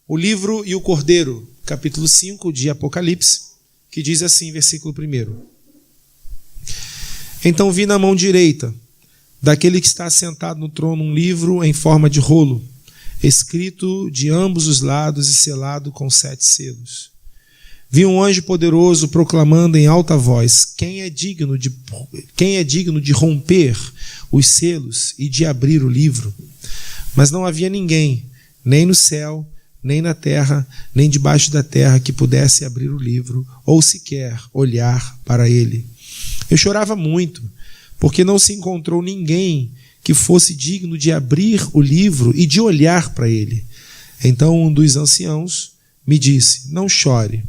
o livro e o cordeiro, capítulo 5 de Apocalipse, que diz assim, versículo 1. Então vi na mão direita daquele que está sentado no trono um livro em forma de rolo, escrito de ambos os lados e selado com 7 selos. Vi um anjo poderoso proclamando em alta voz: quem é digno de romper os selos e de abrir o livro? Mas não havia ninguém, nem no céu, nem na terra, nem debaixo da terra, que pudesse abrir o livro ou sequer olhar para ele. Eu chorava muito, porque não se encontrou ninguém que fosse digno de abrir o livro e de olhar para ele. Então um dos anciãos me disse: não chore.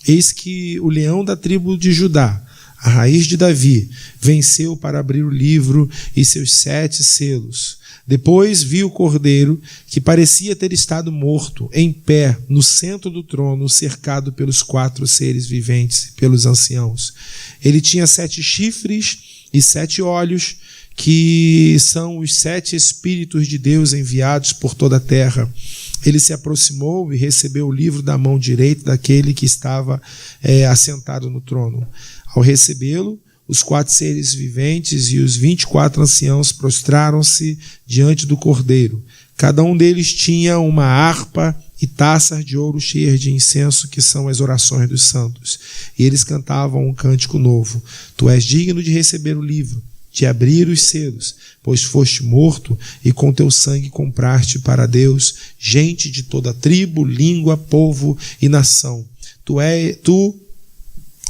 Eis que o leão da tribo de Judá, a raiz de Davi, venceu para abrir o livro e seus 7 selos. Depois vi o cordeiro, que parecia ter estado morto, em pé, no centro do trono, cercado pelos 4 seres viventes e pelos anciãos. Ele tinha 7 chifres e 7 olhos, que são os 7 Espíritos de Deus enviados por toda a terra. Ele se aproximou e recebeu o livro da mão direita daquele que estava assentado no trono. Ao recebê-lo, os 4 seres viventes e os 24 anciãos prostraram-se diante do cordeiro. Cada um deles tinha uma harpa e taças de ouro cheias de incenso, que são as orações dos santos. E eles cantavam um cântico novo: Tu és digno de receber o livro, de abrir os selos, pois foste morto e com teu sangue compraste para Deus gente de toda tribo, língua, povo e nação. Tu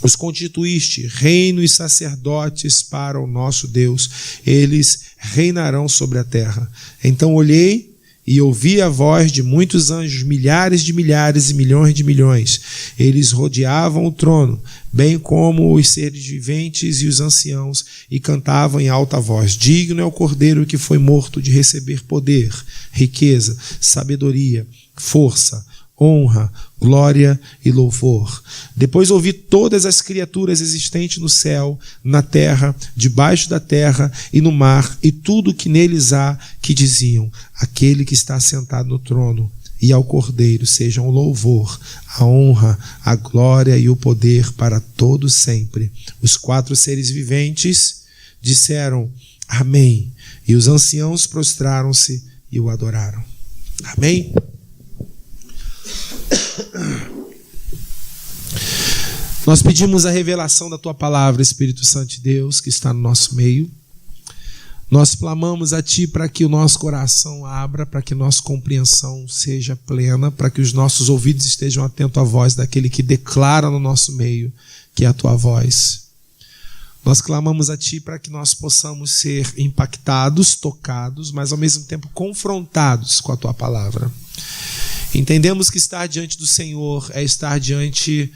os constituíste reino e sacerdotes para o nosso Deus. Eles reinarão sobre a terra. Então olhei e ouvi a voz de muitos anjos, milhares de milhares e milhões de milhões. Eles rodeavam o trono, bem como os seres viventes e os anciãos, e cantavam em alta voz: digno é o cordeiro que foi morto de receber poder, riqueza, sabedoria, força, honra, glória e louvor. Depois ouvi todas as criaturas existentes no céu, na terra, debaixo da terra e no mar, e tudo que neles há, que diziam: aquele que está sentado no trono e ao Cordeiro sejam o louvor, a honra, a glória e o poder para todo sempre. Os 4 seres viventes disseram: amém. E os anciãos prostraram-se e o adoraram. Amém? Nós pedimos a revelação da Tua palavra, Espírito Santo de Deus, que está no nosso meio. Nós clamamos a Ti para que o nosso coração abra, para que nossa compreensão seja plena, para que os nossos ouvidos estejam atentos à voz daquele que declara no nosso meio que é a Tua voz. Nós clamamos a Ti para que nós possamos ser impactados, tocados, mas ao mesmo tempo confrontados com a Tua palavra. Entendemos que estar diante do Senhor é estar diante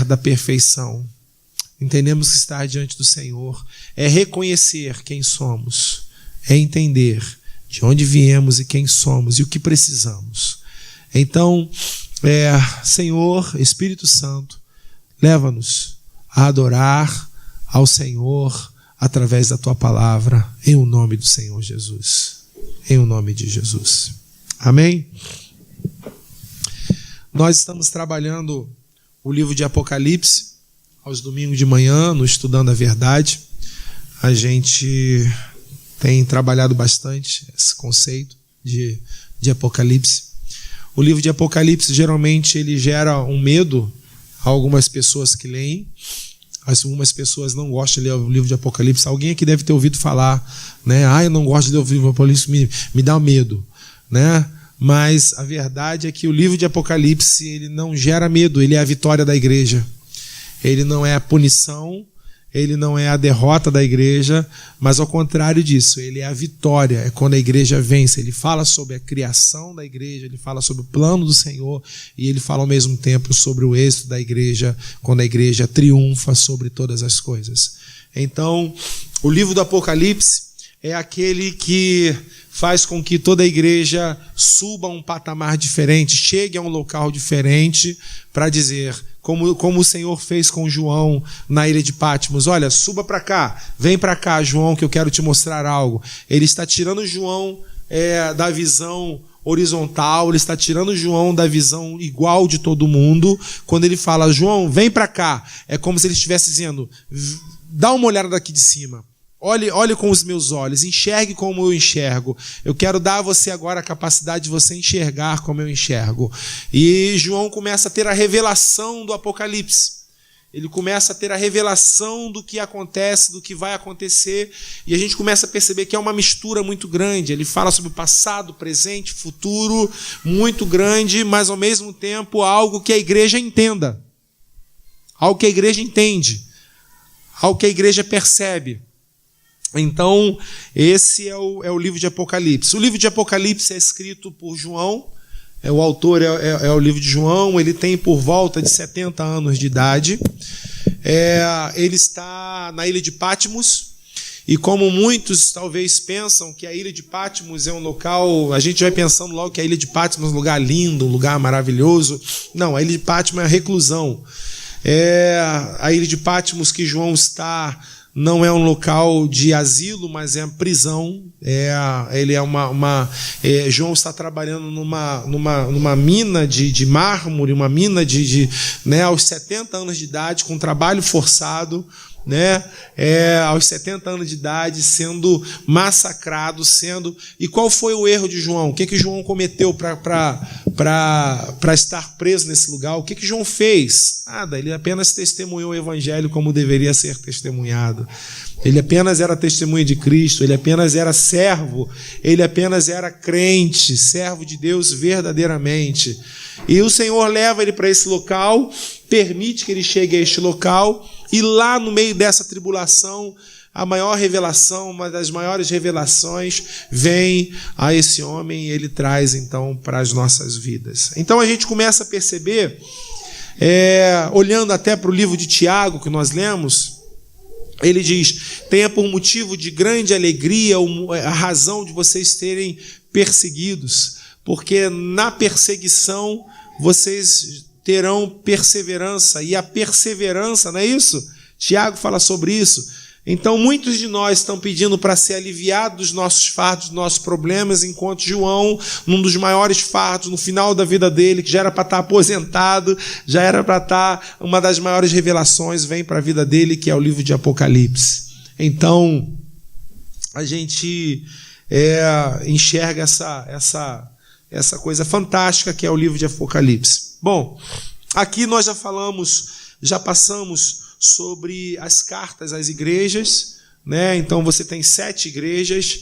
da perfeição. Entendemos que estar diante do Senhor é reconhecer quem somos, é entender de onde viemos e quem somos e o que precisamos. Então, Senhor, Espírito Santo, leva-nos a adorar ao Senhor através da Tua palavra, em o nome do Senhor Jesus. Em o nome de Jesus. Amém? Nós estamos trabalhando o livro de Apocalipse aos domingos de manhã, no Estudando a Verdade. A gente tem trabalhado bastante esse conceito de Apocalipse. O livro de Apocalipse, geralmente, ele gera um medo a algumas pessoas que leem. Algumas pessoas não gostam de ler o livro de Apocalipse. Alguém aqui deve ter ouvido falar, né? Eu não gosto de ler o livro de Apocalipse, me dá medo, né? Mas a verdade é que o livro de Apocalipse, ele não gera medo, ele é a vitória da igreja. Ele não é a punição, ele não é a derrota da igreja, mas ao contrário disso, ele é a vitória, é quando a igreja vence. Ele fala sobre a criação da igreja, ele fala sobre o plano do Senhor, e ele fala ao mesmo tempo sobre o êxito da igreja, quando a igreja triunfa sobre todas as coisas. Então, o livro do Apocalipse é aquele que faz com que toda a igreja suba a um patamar diferente, chegue a um local diferente para dizer, como o Senhor fez com João na ilha de Patmos: olha, suba para cá, vem para cá, João, que eu quero te mostrar algo. Ele está tirando João da visão horizontal, ele está tirando João da visão igual de todo mundo. Quando ele fala, João, vem para cá, é como se ele estivesse dizendo, dá uma olhada daqui de cima. Olhe com os meus olhos, enxergue como eu enxergo. Eu quero dar a você agora a capacidade de você enxergar como eu enxergo. E João começa a ter a revelação do Apocalipse. Ele começa a ter a revelação do que acontece, do que vai acontecer, e a gente começa a perceber que é uma mistura muito grande. Ele fala sobre o passado, presente, futuro, muito grande, mas ao mesmo tempo algo que a igreja entenda, algo que a igreja entende, algo que a igreja percebe. Então, esse é o livro de Apocalipse. O livro de Apocalipse é escrito por João, o autor é o livro de João, ele tem por volta de 70 anos de idade. Ele está na ilha de Patmos, e como muitos talvez pensam que a ilha de Patmos é um local, a gente vai pensando logo que a ilha de Patmos é um lugar lindo, um lugar maravilhoso. Não, a ilha de Patmos é a reclusão. A ilha de Patmos que João está não é um local de asilo, mas é uma prisão. João está trabalhando numa mina de mármore, uma mina aos 70 anos de idade, com trabalho forçado, aos 70 anos de idade, sendo massacrado, E qual foi o erro de João? O que João cometeu para estar preso nesse lugar? O que João fez? Nada, ele apenas testemunhou o evangelho como deveria ser testemunhado. Ele apenas era testemunha de Cristo, ele apenas era servo, ele apenas era crente, servo de Deus verdadeiramente. E o Senhor leva ele para esse local, permite que ele chegue a este local, e lá no meio dessa tribulação, a maior revelação, uma das maiores revelações, vem a esse homem e ele traz então para as nossas vidas. Então a gente começa a perceber, olhando até para o livro de Tiago que nós lemos, ele diz, tenha por motivo de grande alegria a razão de vocês terem perseguidos, porque na perseguição vocês terão perseverança, e a perseverança, não é isso? Tiago fala sobre isso. Então muitos de nós estão pedindo para ser aliviados dos nossos fardos, dos nossos problemas, enquanto João, num dos maiores fardos, no final da vida dele, que já era para estar aposentado, já era para estar, uma das maiores revelações vem para a vida dele, que é o livro de Apocalipse. Então a gente enxerga essa coisa fantástica que é o livro de Apocalipse. Bom, aqui nós já passamos sobre as cartas às igrejas, Então você tem 7 igrejas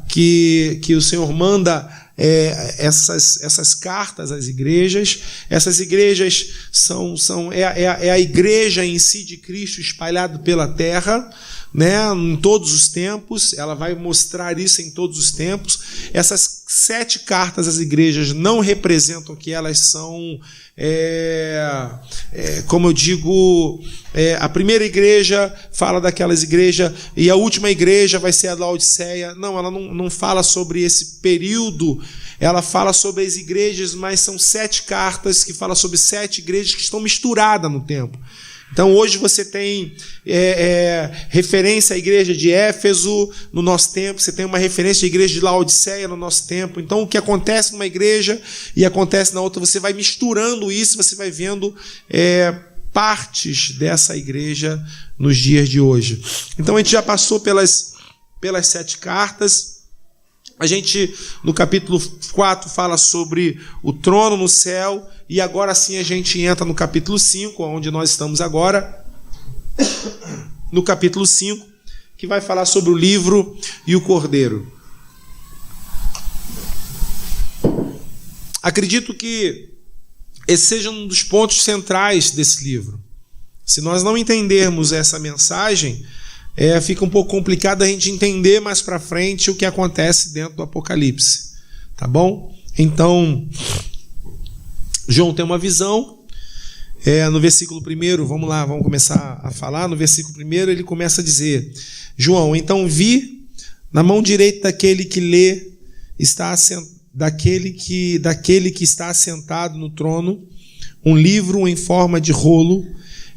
que o Senhor manda essas cartas às igrejas. Essas igrejas são a igreja em si de Cristo espalhada pela terra, em todos os tempos. Ela vai mostrar isso em todos os tempos. Essas 7 cartas às igrejas não representam que elas são, como eu digo, a primeira igreja fala daquelas igrejas e a última igreja vai ser a Laodiceia. Não, ela não fala sobre esse período. Ela fala sobre as igrejas, mas são 7 cartas que falam sobre 7 igrejas que estão misturadas no tempo. Então hoje você tem referência à igreja de Éfeso no nosso tempo, você tem uma referência à igreja de Laodiceia no nosso tempo. Então o que acontece numa igreja e acontece na outra, você vai misturando isso, você vai vendo partes dessa igreja nos dias de hoje. Então a gente já passou pelas 7 cartas. A gente, no capítulo 4, fala sobre o trono no céu, e agora sim a gente entra no capítulo 5, onde nós estamos agora, no capítulo 5, que vai falar sobre o livro e o cordeiro. Acredito que esse seja um dos pontos centrais desse livro. Se nós não entendermos essa mensagem, fica um pouco complicado a gente entender mais para frente o que acontece dentro do Apocalipse. Tá bom? Então, João tem uma visão. No versículo 1, vamos lá, vamos começar a falar. No versículo 1 ele começa a dizer: João, então vi na mão direita daquele que lê, daquele que está assentado no trono, um livro em forma de rolo,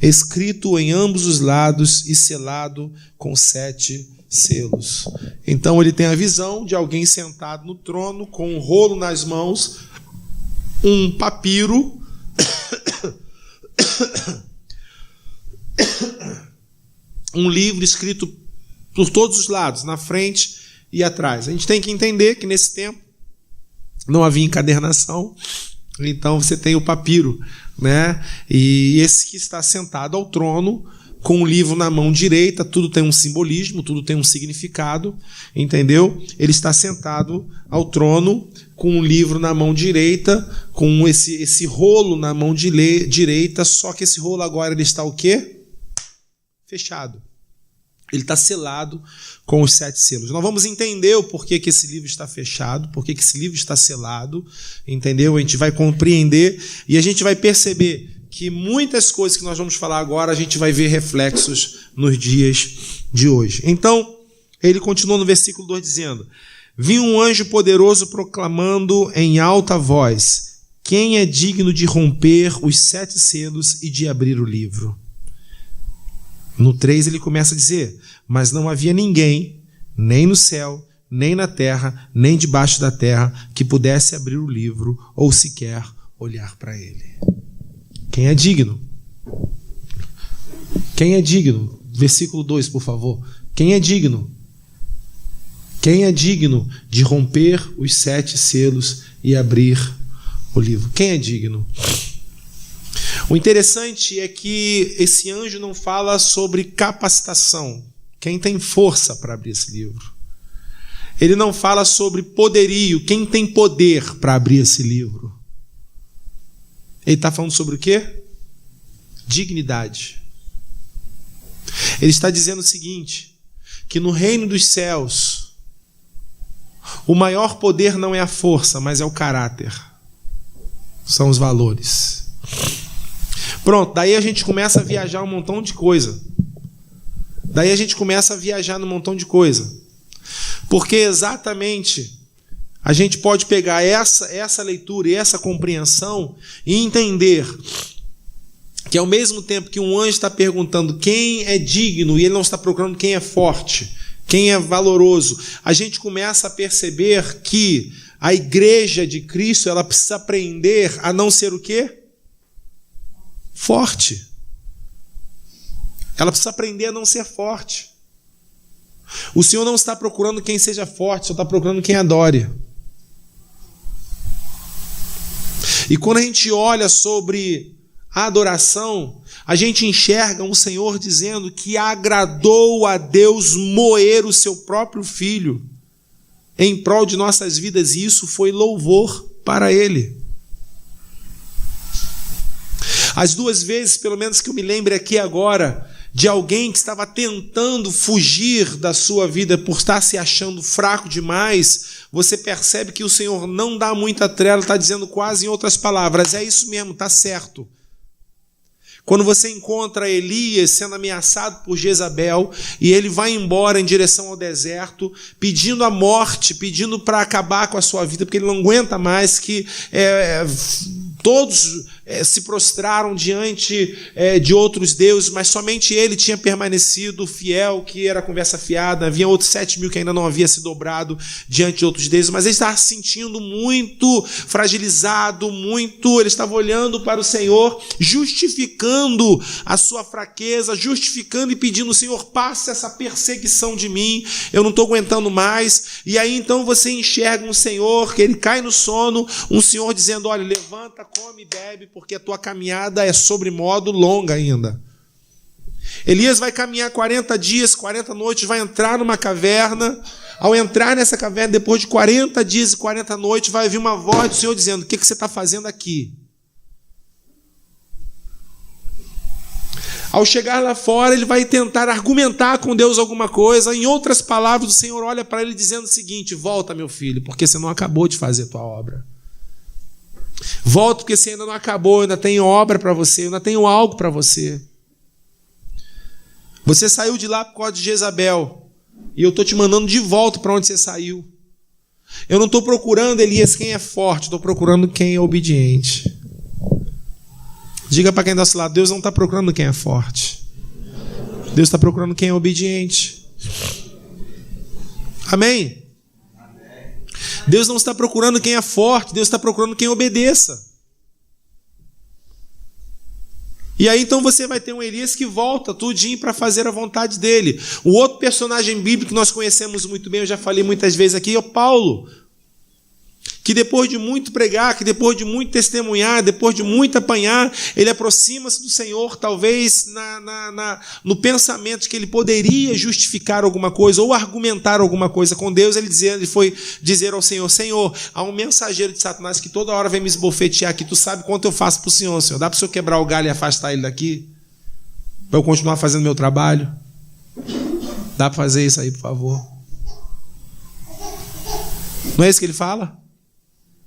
escrito em ambos os lados e selado com 7 selos. Então ele tem a visão de alguém sentado no trono, com um rolo nas mãos, um papiro, um livro escrito por todos os lados, na frente e atrás. A gente tem que entender que nesse tempo não havia encadernação, então você tem o papiro, né? E esse que está sentado ao trono, com o livro na mão direita, tudo tem um simbolismo, tudo tem um significado, entendeu? Ele está sentado ao trono, com o livro na mão direita, com esse rolo na mão direita, só que esse rolo agora ele está o quê? Fechado. Ele está selado com os 7 selos. Nós vamos entender o porquê que esse livro está fechado, porquê que esse livro está selado, entendeu? A gente vai compreender e a gente vai perceber que muitas coisas que nós vamos falar agora, a gente vai ver reflexos nos dias de hoje. Então, ele continua no versículo 2 dizendo: vinha um anjo poderoso proclamando em alta voz: quem é digno de romper os 7 selos e de abrir o livro? No 3 ele começa a dizer: mas não havia ninguém, nem no céu, nem na terra, nem debaixo da terra, que pudesse abrir o livro ou sequer olhar para ele. Quem é digno? Quem é digno? Versículo 2, por favor. Quem é digno? Quem é digno de romper os 7 selos e abrir o livro? Quem é digno? O interessante é que esse anjo não fala sobre capacitação. Quem tem força para abrir esse livro? Ele não fala sobre poderio. Quem tem poder para abrir esse livro? Ele está falando sobre o quê? Dignidade. Ele está dizendo o seguinte, que no reino dos céus, o maior poder não é a força, mas é o caráter. São os valores. Pronto, daí a gente começa a viajar um montão de coisa. Porque exatamente a gente pode pegar essa leitura e essa compreensão e entender que ao mesmo tempo que um anjo está perguntando quem é digno e ele não está procurando quem é forte, quem é valoroso, a gente começa a perceber que a igreja de Cristo ela precisa aprender a não ser o quê? Forte. Ela precisa aprender a não ser forte. O Senhor não está procurando quem seja forte, só está procurando quem adore. E quando a gente olha sobre a adoração, a gente enxerga o Senhor dizendo que agradou a Deus moer o seu próprio Filho em prol de nossas vidas, e isso foi louvor para Ele. As 2 vezes, pelo menos que eu me lembre aqui agora, de alguém que estava tentando fugir da sua vida por estar se achando fraco demais, você percebe que o Senhor não dá muita trela, está dizendo quase em outras palavras, é isso mesmo, está certo. Quando você encontra Elias sendo ameaçado por Jezabel e ele vai embora em direção ao deserto, pedindo a morte, pedindo para acabar com a sua vida, porque ele não aguenta mais que todos se prostraram diante de outros deuses, mas somente ele tinha permanecido fiel, que era conversa fiada. Havia outros 7.000 que ainda não havia se dobrado diante de outros deuses, mas ele estava se sentindo muito fragilizado, ele estava olhando para o Senhor, justificando a sua fraqueza, justificando e pedindo: Senhor, passa essa perseguição de mim, eu não estou aguentando mais. E aí então você enxerga um Senhor, que ele cai no sono, um Senhor dizendo: olha, levanta, come e bebe, porque a tua caminhada é sobremodo longa ainda. Elias vai caminhar 40 dias, 40 noites, vai entrar numa caverna. Ao entrar nessa caverna, depois de 40 dias e 40 noites, vai vir uma voz do Senhor dizendo: o que você está fazendo aqui? Ao chegar lá fora, ele vai tentar argumentar com Deus alguma coisa. Em outras palavras, o Senhor olha para ele dizendo o seguinte: volta, meu filho, porque você não acabou de fazer a tua obra. Volta, porque você ainda não acabou, eu ainda tenho obra para você, eu ainda tenho algo para você. Você saiu de lá por causa de Jezabel, e eu estou te mandando de volta para onde você saiu. Eu não estou procurando, Elias, quem é forte, estou procurando quem é obediente. Diga para quem está ao seu lado: Deus não está procurando quem é forte, Deus está procurando quem é obediente. Amém? Deus não está procurando quem é forte, Deus está procurando quem obedeça. E aí então você vai ter um Elias que volta tudinho para fazer a vontade dele. O outro personagem bíblico que nós conhecemos muito bem, eu já falei muitas vezes aqui, é o Paulo. Que depois de muito pregar, que depois de muito testemunhar, depois de muito apanhar, ele aproxima-se do Senhor, talvez no pensamento de que ele poderia justificar alguma coisa ou argumentar alguma coisa com Deus. Ele foi dizer ao Senhor: Senhor, há um mensageiro de Satanás que toda hora vem me esbofetear aqui, tu sabe quanto eu faço para o Senhor, Senhor? Dá para o Senhor quebrar o galho e afastar ele daqui? Para eu continuar fazendo meu trabalho? Dá para fazer isso aí, por favor? Não é isso que ele fala?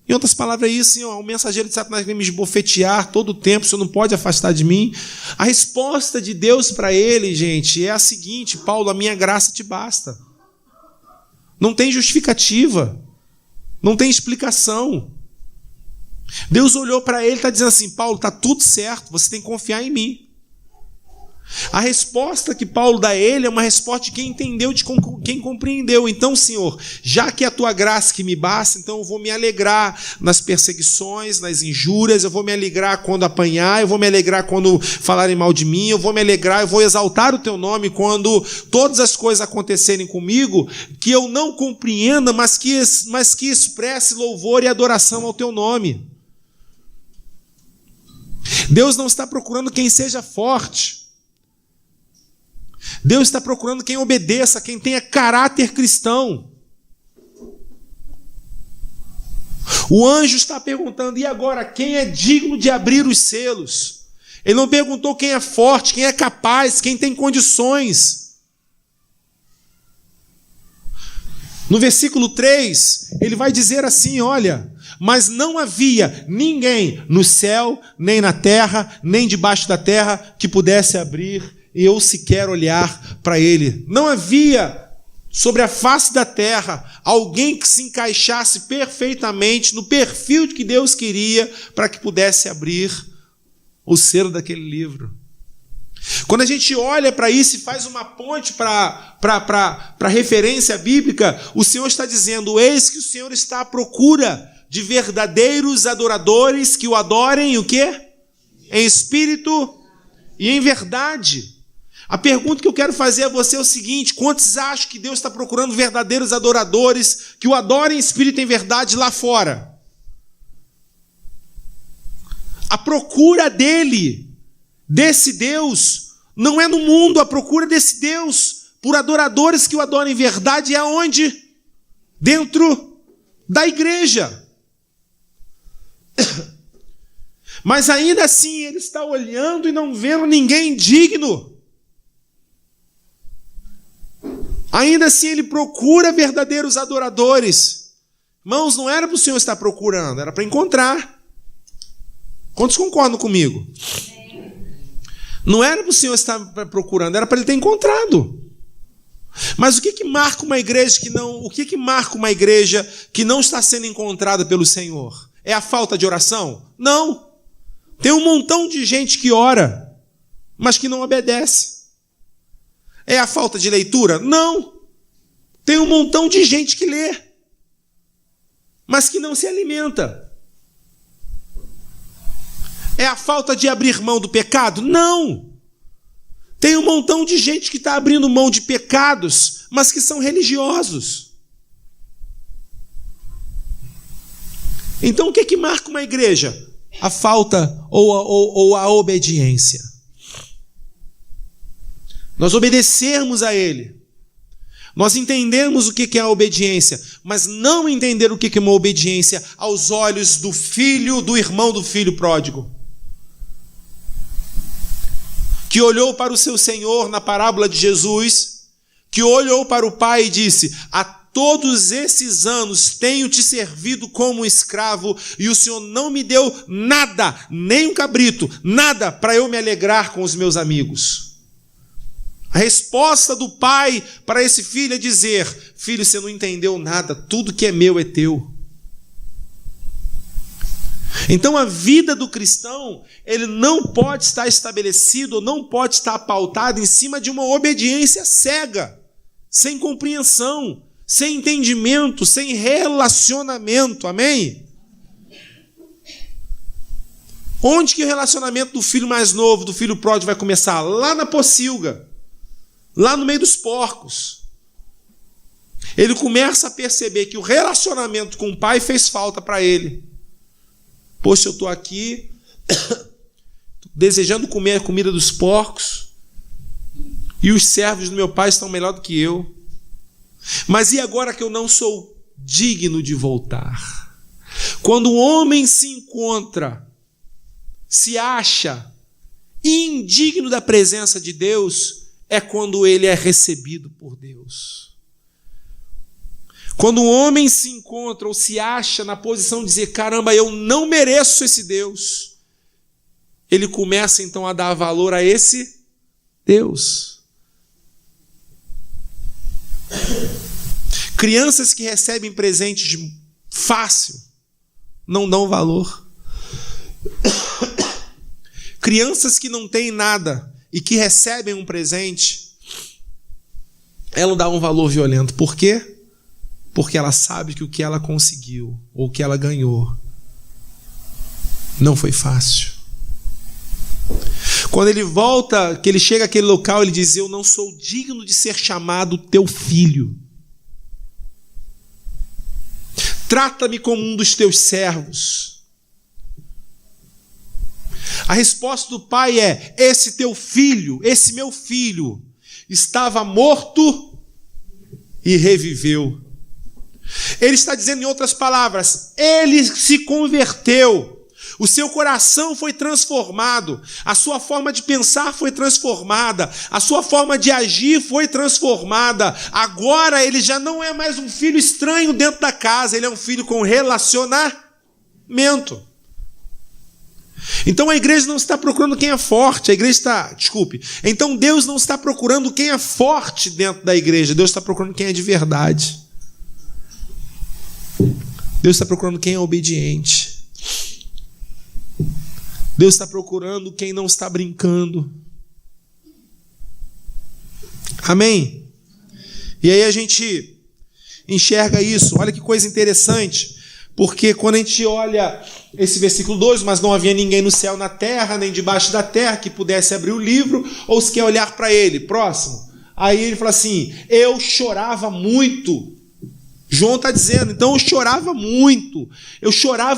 Em outras palavras, é isso, Senhor, o mensageiro de Satanás vem me esbofetear todo o tempo, o Senhor não pode afastar de mim. A resposta de Deus para ele, gente, é a seguinte: Paulo, a minha graça te basta. Não tem justificativa, não tem explicação. Deus olhou para ele e está dizendo assim: Paulo, está tudo certo, você tem que confiar em mim. A resposta que Paulo dá a ele é uma resposta de quem entendeu, de quem compreendeu. Então, Senhor, já que é a tua graça que me basta, então eu vou me alegrar nas perseguições, nas injúrias, eu vou me alegrar quando apanhar, eu vou me alegrar quando falarem mal de mim, eu vou me alegrar, eu vou exaltar o teu nome quando todas as coisas acontecerem comigo, que eu não compreenda, mas que expresse louvor e adoração ao teu nome. Deus não está procurando quem seja forte. Deus está procurando quem obedeça, quem tenha caráter cristão. O anjo está perguntando: e agora, quem é digno de abrir os selos? Ele não perguntou quem é forte, quem é capaz, quem tem condições. No versículo 3, ele vai dizer assim: olha, mas não havia ninguém no céu, nem na terra, nem debaixo da terra, que pudesse abrir e eu sequer olhar para ele. Não havia sobre a face da terra alguém que se encaixasse perfeitamente no perfil que Deus queria para que pudesse abrir o selo daquele livro. Quando a gente olha para isso e faz uma ponte para a referência bíblica, o Senhor está dizendo: eis que o Senhor está à procura de verdadeiros adoradores que o adorem, o quê? Em espírito e em verdade. A pergunta que eu quero fazer a você é o seguinte: quantos acham que Deus está procurando verdadeiros adoradores que o adorem em espírito e em verdade lá fora? A procura dele, desse Deus, não é no mundo. A procura desse Deus por adoradores que o adorem em verdade é aonde? Dentro da igreja. Mas ainda assim ele está olhando e não vendo ninguém digno. Ainda assim ele procura verdadeiros adoradores. Irmãos, não era para o Senhor estar procurando, era para encontrar. Quantos concordam comigo? Não era para o Senhor estar procurando, era para ele ter encontrado. Mas o que marca uma igreja que não, marca uma igreja que não está sendo encontrada pelo Senhor? É a falta de oração? Não. Tem um montão de gente que ora, mas que não obedece. É a falta de leitura? Não. Tem um montão de gente que lê, mas que não se alimenta. É a falta de abrir mão do pecado? Não. Tem um montão de gente que está abrindo mão de pecados, mas que são religiosos. Então o que marca uma igreja? A falta ou a obediência. Nós obedecermos a Ele. Nós entendemos o que é a obediência, mas não entender o que é uma obediência aos olhos do filho, do irmão do filho pródigo, que olhou para o seu Senhor na parábola de Jesus, que olhou para o Pai e disse: há todos esses anos tenho te servido como um escravo e o Senhor não me deu nada, nem um cabrito, nada para eu me alegrar com os meus amigos. A resposta do pai para esse filho é dizer: filho, você não entendeu nada, tudo que é meu é teu. Então a vida do cristão, ele não pode estar estabelecido, não pode estar pautado em cima de uma obediência cega, sem compreensão, sem entendimento, sem relacionamento. Amém? Onde que o relacionamento do filho mais novo, do filho pródigo, vai começar? Lá na pocilga, lá no meio dos porcos. Ele começa a perceber que o relacionamento com o pai fez falta para ele. Poxa, eu estou aqui desejando comer a comida dos porcos e os servos do meu pai estão melhor do que eu. Mas e agora que eu não sou digno de voltar? Quando o homem se encontra, se acha indigno da presença de Deus, é quando ele é recebido por Deus. Quando o homem se encontra ou se acha na posição de dizer, caramba, eu não mereço esse Deus, ele começa então a dar valor a esse Deus. Crianças que recebem presentes fácil não dão valor. Crianças que não têm nada e que recebem um presente, ela dá um valor violento. Por quê? Porque ela sabe que o que ela conseguiu ou o que ela ganhou não foi fácil. Quando ele volta, que ele chega àquele local, ele diz, eu não sou digno de ser chamado teu filho. Trata-me como um dos teus servos. A resposta do pai é, esse teu filho, esse meu filho, estava morto e reviveu. Ele está dizendo em outras palavras, ele se converteu. O seu coração foi transformado, a sua forma de pensar foi transformada, a sua forma de agir foi transformada. Agora ele já não é mais um filho estranho dentro da casa, ele é um filho com relacionamento. Então a igreja não está procurando quem é forte, então Deus não está procurando quem é forte dentro da igreja, Deus está procurando quem é de verdade. Deus está procurando quem é obediente. Deus está procurando quem não está brincando. Amém? E aí a gente enxerga isso. Olha que coisa interessante. Porque quando a gente olha esse versículo 2, mas não havia ninguém no céu, na terra, nem debaixo da terra, que pudesse abrir o livro, ou se quer olhar para ele. Próximo. Aí ele fala assim, eu chorava muito. João está dizendo, então eu chorava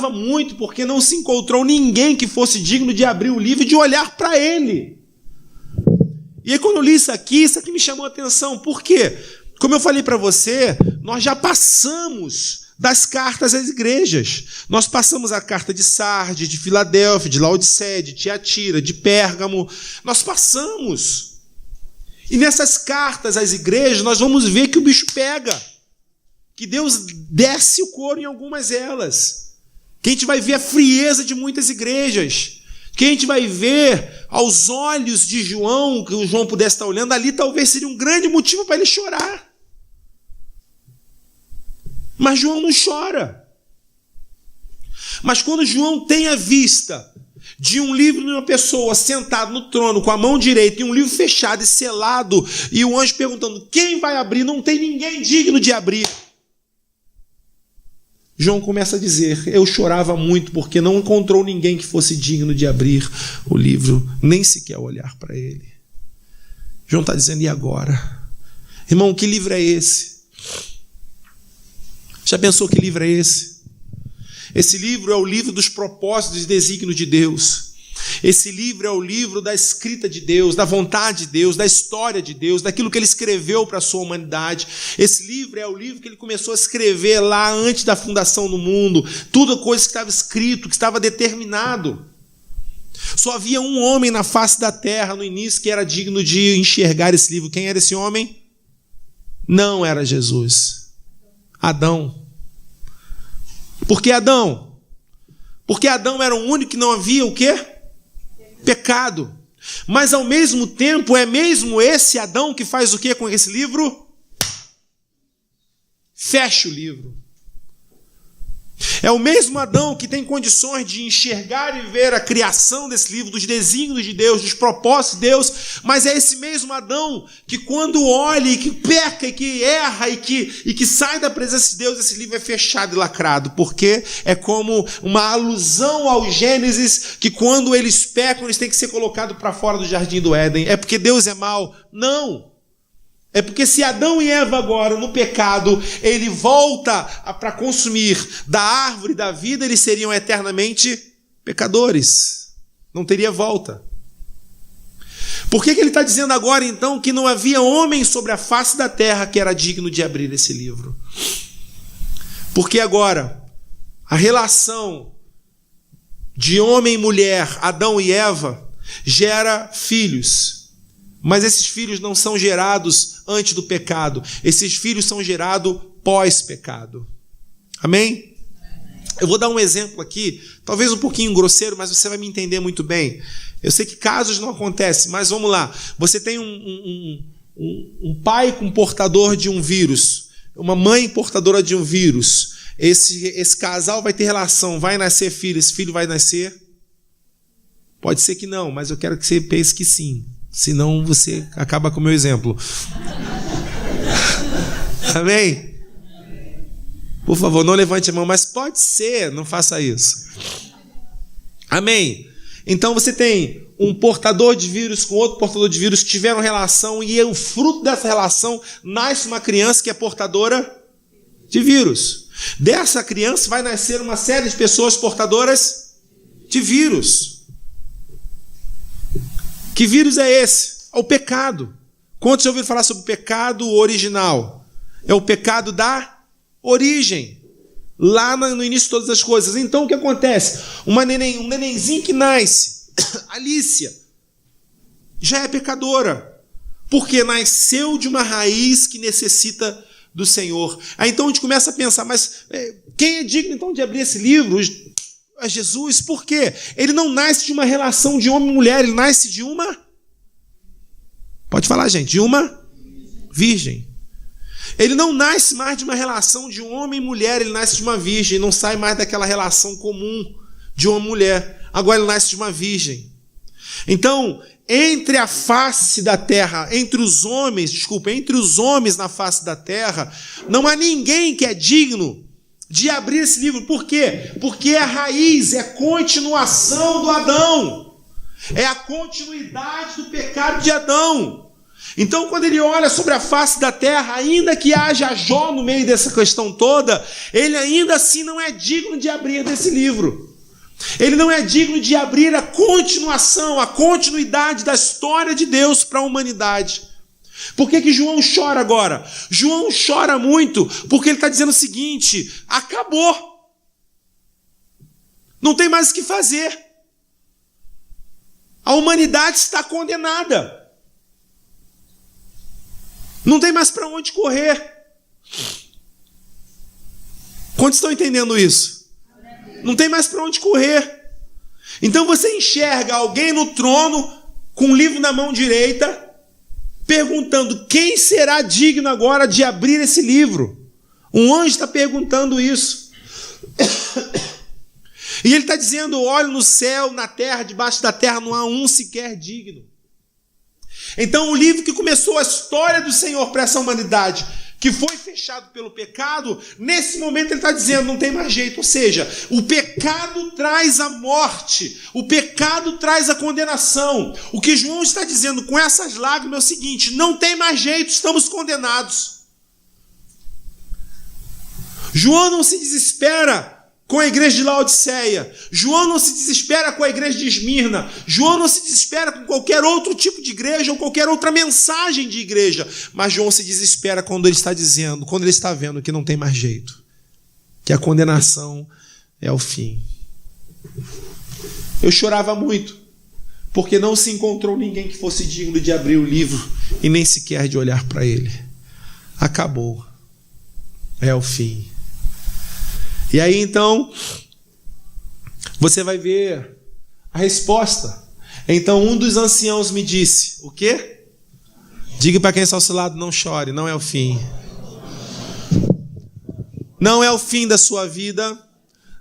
muito porque não se encontrou ninguém que fosse digno de abrir o livro e de olhar para ele. E aí quando eu li isso aqui me chamou a atenção. Por quê? Como eu falei para você, nós já passamos das cartas às igrejas. Nós passamos a carta de Sardes, de Filadélfia, de Laodiceia, de Tiatira, de Pérgamo. Nós passamos. E nessas cartas às igrejas nós vamos ver que o bicho pega. Que Deus desce o couro em algumas delas. Que a gente vai ver a frieza de muitas igrejas. Que a gente vai ver aos olhos de João, que o João pudesse estar olhando, ali talvez seria um grande motivo para ele chorar. Mas João não chora. Mas quando João tem a vista de um livro de uma pessoa sentado no trono com a mão direita e um livro fechado e selado, e o anjo perguntando, quem vai abrir? Não tem ninguém digno de abrir. João começa a dizer, eu chorava muito porque não encontrou ninguém que fosse digno de abrir o livro, nem sequer olhar para ele. João está dizendo, e agora? Irmão, que livro é esse? Já pensou que livro é esse? Esse livro é o livro dos propósitos e desígnios de Deus. Esse livro é o livro da escrita de Deus, da vontade de Deus, da história de Deus, daquilo que ele escreveu para a sua humanidade. Esse livro é o livro que ele começou a escrever lá antes da fundação do mundo. Tudo coisa que estava escrito, que estava determinado. Só havia um homem na face da terra no início que era digno de enxergar esse livro. Quem era esse homem? Não era Jesus. Adão. Por que Adão? Porque Adão era o único que não havia o quê? Pecado. Mas ao mesmo tempo é mesmo esse Adão que faz o quê com esse livro? Fecha o livro. É o mesmo Adão que tem condições de enxergar e ver a criação desse livro, dos desígnios de Deus, dos propósitos de Deus, mas é esse mesmo Adão que quando olha e que peca e que erra e que sai da presença de Deus, esse livro é fechado e lacrado, porque é como uma alusão ao Gênesis, que quando eles pecam, eles têm que ser colocados para fora do jardim do Éden. É porque Deus é mau? Não. É porque se Adão e Eva agora, no pecado, ele volta para consumir da árvore da vida, eles seriam eternamente pecadores. Não teria volta. Por que ele está dizendo agora, então, que não havia homem sobre a face da terra que era digno de abrir esse livro? Porque agora, a relação de homem e mulher, Adão e Eva, gera filhos. Mas esses filhos não são gerados antes do pecado. Esses filhos são gerados pós-pecado. Amém? Eu vou dar um exemplo aqui, talvez um pouquinho grosseiro, mas você vai me entender muito bem. Eu sei que casos não acontecem, mas vamos lá. Você tem um pai com portador de um vírus, uma mãe portadora de um vírus. Esse casal vai ter relação, vai nascer filho, esse filho vai nascer? Pode ser que não, mas eu quero que você pense que sim. Senão você acaba com o meu exemplo. Amém? Por favor, não levante a mão, mas pode ser, não faça isso. Amém? Então você tem um portador de vírus com outro portador de vírus que tiveram relação e o fruto dessa relação nasce uma criança que é portadora de vírus. Dessa criança vai nascer uma série de pessoas portadoras de vírus. Que vírus é esse? É o pecado. Quantos já ouviram falar sobre o pecado original? É o pecado da origem. Lá no início de todas as coisas. Então o que acontece? Um nenenzinho que nasce, Alícia, já é pecadora. Porque nasceu de uma raiz que necessita do Senhor. Aí então a gente começa a pensar, mas quem é digno então de abrir esse livro? A Jesus, por quê? Ele não nasce de uma relação de homem e mulher, ele nasce de uma... Pode falar, gente, de uma virgem. Ele não nasce mais de uma relação de um homem e mulher, ele nasce de uma virgem, não sai mais daquela relação comum de homem e mulher. Agora ele nasce de uma virgem. Então, entre a face da terra, entre os homens na face da terra, não há ninguém que é digno de abrir esse livro. Por quê? Porque é a raiz, é a continuação do Adão. É a continuidade do pecado de Adão. Então, quando ele olha sobre a face da terra, ainda que haja Jó no meio dessa questão toda, ele ainda assim não é digno de abrir desse livro. Ele não é digno de abrir a continuação, a continuidade da história de Deus para a humanidade. Por que João chora agora? João chora muito porque ele está dizendo o seguinte: acabou. Não tem mais o que fazer. A humanidade está condenada. Não tem mais para onde correr. Quantos estão entendendo isso? Não tem mais para onde correr. Então você enxerga alguém no trono com um livro na mão direita, perguntando quem será digno agora de abrir esse livro. Um anjo está perguntando isso. E ele está dizendo: olha no céu, na terra, debaixo da terra não há um sequer digno. Então o livro que começou a história do Senhor para essa humanidade, que foi fechado pelo pecado, nesse momento ele está dizendo, não tem mais jeito. Ou seja, o pecado traz a morte, o pecado traz a condenação. O que João está dizendo com essas lágrimas é o seguinte: não tem mais jeito, estamos condenados. João não se desespera com a igreja de Laodiceia. João não se desespera com a igreja de Esmirna. João não se desespera com qualquer outro tipo de igreja ou qualquer outra mensagem de igreja. Mas João se desespera quando ele está dizendo, quando ele está vendo que não tem mais jeito, que a condenação é o fim. Eu chorava muito, porque não se encontrou ninguém que fosse digno de abrir o livro e nem sequer de olhar para ele. Acabou. É o fim. E aí então, você vai ver a resposta. Então um dos anciãos me disse, o quê? Diga para quem está ao seu lado, não chore, não é o fim. Não é o fim da sua vida,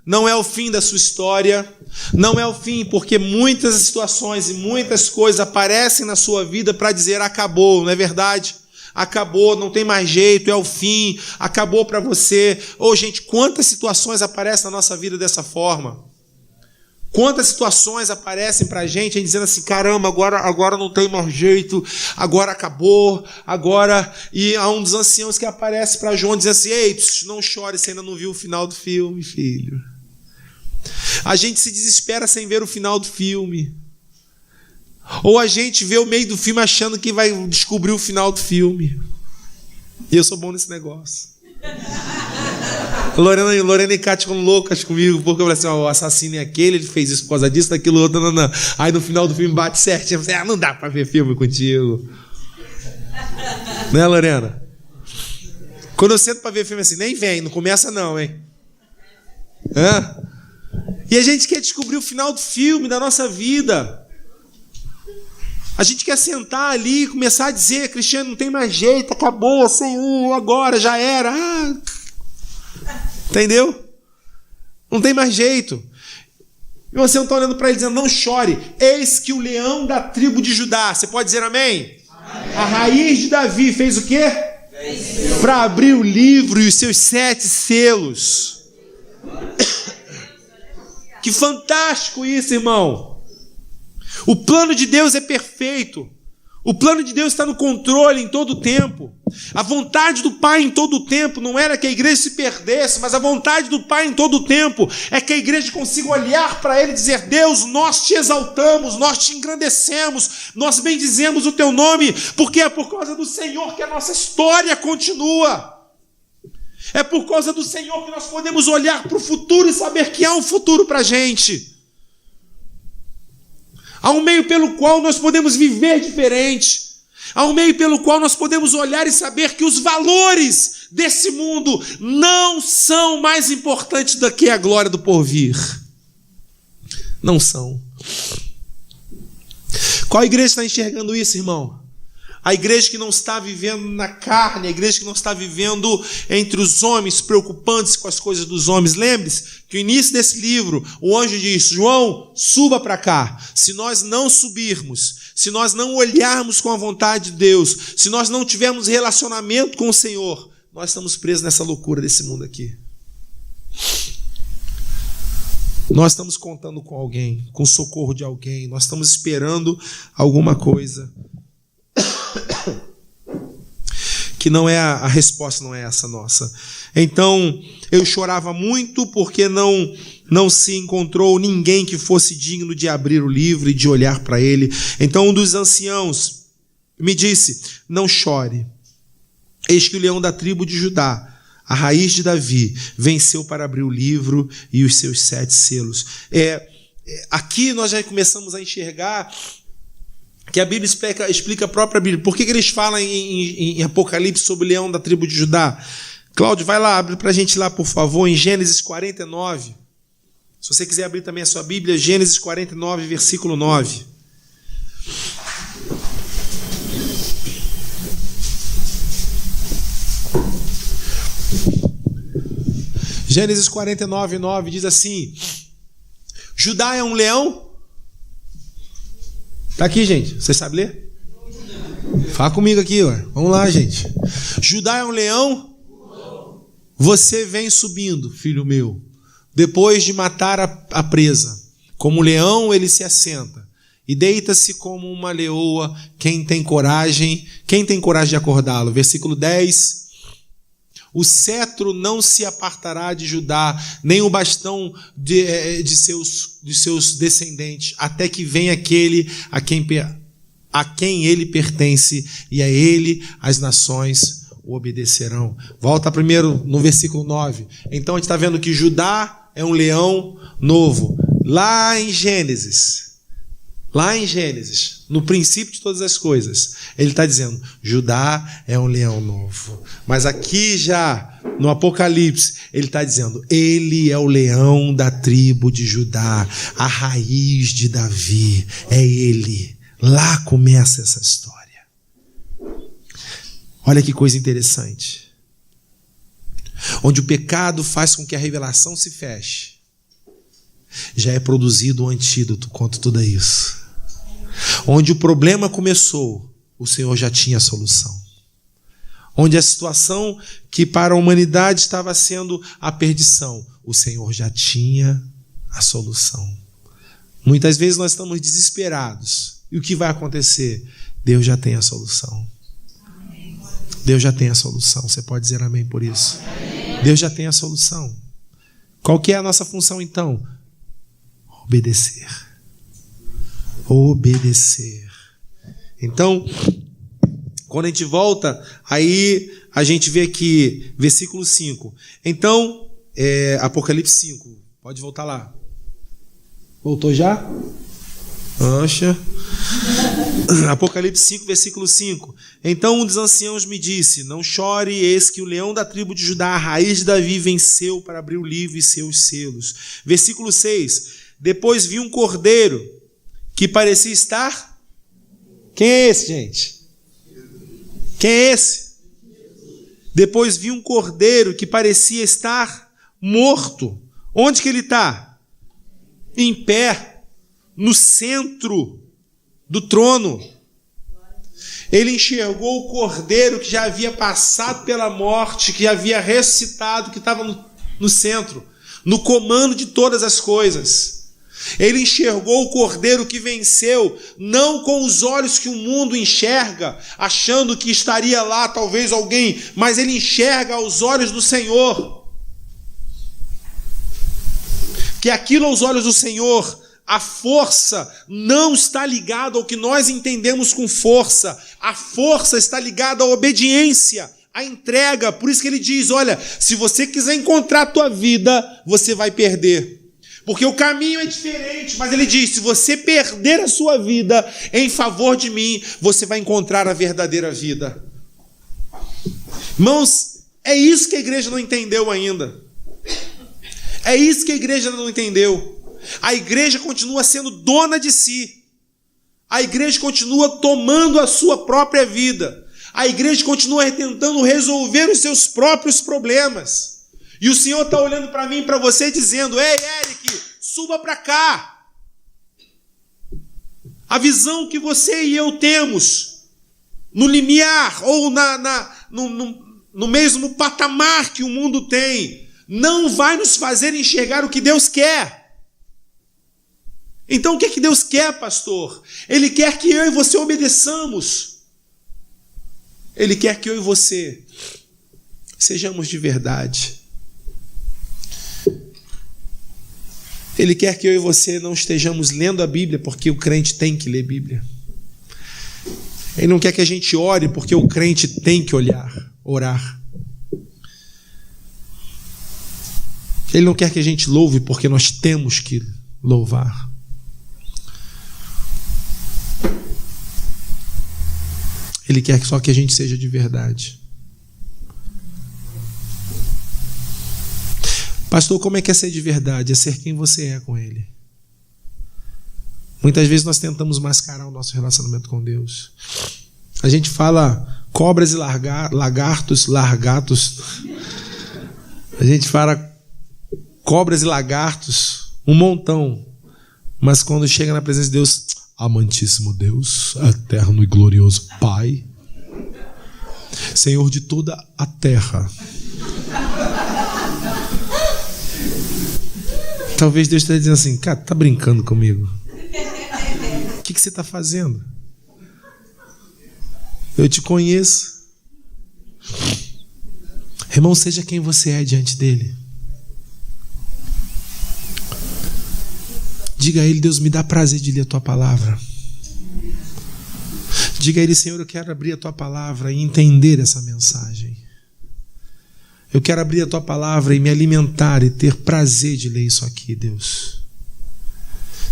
não é o fim da sua história, não é o fim, porque muitas situações e muitas coisas aparecem na sua vida para dizer acabou, não é verdade? Acabou, não tem mais jeito, é o fim, acabou para você. Gente, quantas situações aparecem na nossa vida dessa forma? Quantas situações aparecem para a gente dizendo assim, caramba, agora não tem mais jeito, agora acabou, agora... E há um dos anciãos que aparece para João dizendo assim, ei, não chore, você ainda não viu o final do filme, filho. A gente se desespera sem ver o final do filme. Ou a gente vê o meio do filme achando que vai descobrir o final do filme. E eu sou bom nesse negócio. Lorena e Cátia ficam loucas comigo, porque eu falei assim, o assassino é aquele, ele fez isso por causa disso, daquilo, outro, não. Aí no final do filme bate certinho, eu falei, não dá pra ver filme contigo. Né, Lorena? Quando eu sento pra ver filme assim, nem vem, não começa não, hein? E a gente quer descobrir o final do filme, da nossa vida. A gente quer sentar ali e começar a dizer, Cristiano, não tem mais jeito, acabou, Senhor, agora, já era. Entendeu? Não tem mais jeito. E você não está olhando para ele dizendo, não chore, eis que o leão da tribo de Judá, você pode dizer amém? Amém. A raiz de Davi fez o quê? Para abrir o livro e os seus 7 selos. Que fantástico isso, irmão. O plano de Deus é perfeito. O plano de Deus está no controle em todo o tempo. A vontade do Pai em todo o tempo não era que a igreja se perdesse, mas a vontade do Pai em todo o tempo é que a igreja consiga olhar para Ele e dizer, Deus, nós te exaltamos, nós te engrandecemos, nós bendizemos o Teu nome, porque é por causa do Senhor que a nossa história continua. É por causa do Senhor que nós podemos olhar para o futuro e saber que há um futuro para a gente. Há um meio pelo qual nós podemos viver diferente. Há um meio pelo qual nós podemos olhar e saber que os valores desse mundo não são mais importantes do que a glória do porvir. Não são. Qual igreja está enxergando isso, irmão? A igreja que não está vivendo na carne, a igreja que não está vivendo entre os homens, preocupando-se com as coisas dos homens. Lembre-se que no início desse livro, o anjo diz, João, suba para cá. Se nós não subirmos, se nós não olharmos com a vontade de Deus, se nós não tivermos relacionamento com o Senhor, nós estamos presos nessa loucura desse mundo aqui. Nós estamos contando com alguém, com o socorro de alguém, nós estamos esperando alguma coisa. Que não é a resposta, não é essa nossa. Então, eu chorava muito porque não se encontrou ninguém que fosse digno de abrir o livro e de olhar para ele. Então, um dos anciãos me disse, não chore. Eis que o leão da tribo de Judá, a raiz de Davi, venceu para abrir o livro e os seus 7 selos. Aqui nós já começamos a enxergar que a Bíblia explica a própria Bíblia. Por que eles falam em Apocalipse sobre o leão da tribo de Judá? Cláudio, vai lá, abre para a gente lá, por favor, em Gênesis 49. Se você quiser abrir também a sua Bíblia, Gênesis 49, versículo 9. Gênesis 49, 9 diz assim, Judá é um leão? Está aqui, gente. Você sabe ler? Fala comigo aqui, ó. Vamos lá, gente. Judá é um leão? Você vem subindo, filho meu, depois de matar a presa. Como leão, ele se assenta e deita-se como uma leoa. Quem tem coragem de acordá-lo? Versículo 10. O cetro não se apartará de Judá, nem o bastão de seus descendentes, até que venha aquele a quem ele pertence, e a ele as nações o obedecerão. Volta primeiro no versículo 9. Então a gente está vendo que Judá é um leão novo. Lá em Gênesis, no princípio de todas as coisas, ele está dizendo, Judá é um leão novo. Mas aqui já, no Apocalipse, ele está dizendo, ele é o leão da tribo de Judá, a raiz de Davi, é ele. Lá começa essa história. Olha que coisa interessante. Onde o pecado faz com que a revelação se feche. já é produzido um antídoto contra tudo isso. Onde o problema começou, o Senhor já tinha a solução. Onde a situação que para a humanidade estava sendo a perdição, o Senhor já tinha a solução. Muitas vezes nós estamos desesperados. E o que vai acontecer? Deus já tem a solução. Deus já tem a solução. Você pode dizer amém por isso? Deus já tem a solução. Qual que é a nossa função então? Obedecer. Obedecer. Então, quando a gente volta, aí a gente vê aqui, versículo 5. Então, Apocalipse 5. Pode voltar lá. Voltou já? Acha. Apocalipse 5, versículo 5. Então um dos anciãos me disse: não chore, eis que o leão da tribo de Judá, a raiz de Davi, venceu para abrir o livro e seus selos. Versículo 6. Depois vi um cordeiro que parecia estar... Quem é esse, gente? Quem é esse? Depois vi um cordeiro que parecia estar morto. Onde que ele está? Em pé, no centro do trono. Ele enxergou o cordeiro que já havia passado pela morte, que havia ressuscitado, que estava no centro, no comando de todas as coisas. Ele enxergou o cordeiro que venceu, não com os olhos que o mundo enxerga, achando que estaria lá talvez alguém, mas ele enxerga aos olhos do Senhor. Que aquilo aos olhos do Senhor, a força não está ligada ao que nós entendemos com força. A força está ligada à obediência, à entrega. Por isso que ele diz, olha, se você quiser encontrar a tua vida, você vai perder. Porque o caminho é diferente, mas ele diz, se você perder a sua vida em favor de mim, você vai encontrar a verdadeira vida. Irmãos, é isso que a igreja não entendeu ainda. É isso que a igreja não entendeu. A igreja continua sendo dona de si. A igreja continua tomando a sua própria vida. A igreja continua tentando resolver os seus próprios problemas. E o Senhor está olhando para mim e para você dizendo, ei, Eric, suba para cá. A visão que você e eu temos, no limiar ou no mesmo patamar que o mundo tem, não vai nos fazer enxergar o que Deus quer. Então o que Deus quer, pastor? Ele quer que eu e você obedeçamos. Ele quer que eu e você sejamos de verdade. Ele quer que eu e você não estejamos lendo a Bíblia porque o crente tem que ler Bíblia. Ele não quer que a gente ore porque o crente tem que orar. Ele não quer que a gente louve porque nós temos que louvar. Ele quer só que a gente seja de verdade. Pastor, como é que é ser de verdade? É ser quem você é com Ele. Muitas vezes nós tentamos mascarar o nosso relacionamento com Deus. A gente fala cobras e lagartos. A gente fala cobras e lagartos, um montão. Mas quando chega na presença de Deus, amantíssimo Deus, eterno e glorioso Pai, Senhor de toda a terra. Talvez Deus esteja dizendo assim, cara, tá brincando comigo? O que você está fazendo? Eu te conheço. Irmão, seja quem você é diante dele. Diga a ele, Deus, me dá prazer de ler a tua palavra. Diga a ele, Senhor, eu quero abrir a tua palavra e entender essa mensagem. Eu quero abrir a tua palavra e me alimentar e ter prazer de ler isso aqui, Deus.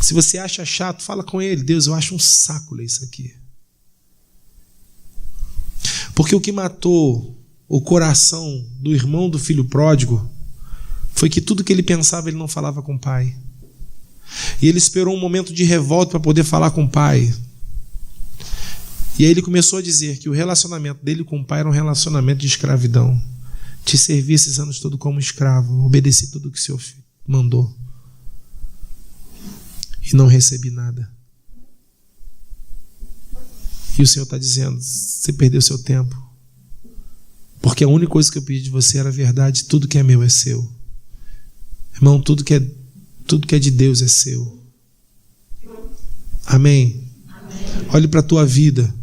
Se você acha chato, fala com ele. Deus, eu acho um saco ler isso aqui. Porque o que matou o coração do irmão do filho pródigo foi que tudo que ele pensava, ele não falava com o pai. E ele esperou um momento de revolta para poder falar com o pai. E aí ele começou a dizer que o relacionamento dele com o pai era um relacionamento de escravidão. Te servi esses anos todos como escravo, obedeci tudo o que o Senhor mandou. e não recebi nada. E o Senhor está dizendo, você perdeu seu tempo. Porque a única coisa que eu pedi de você era a verdade, tudo que é meu é seu. Irmão, tudo que é de Deus é seu. Amém? Amém. Olhe para a tua vida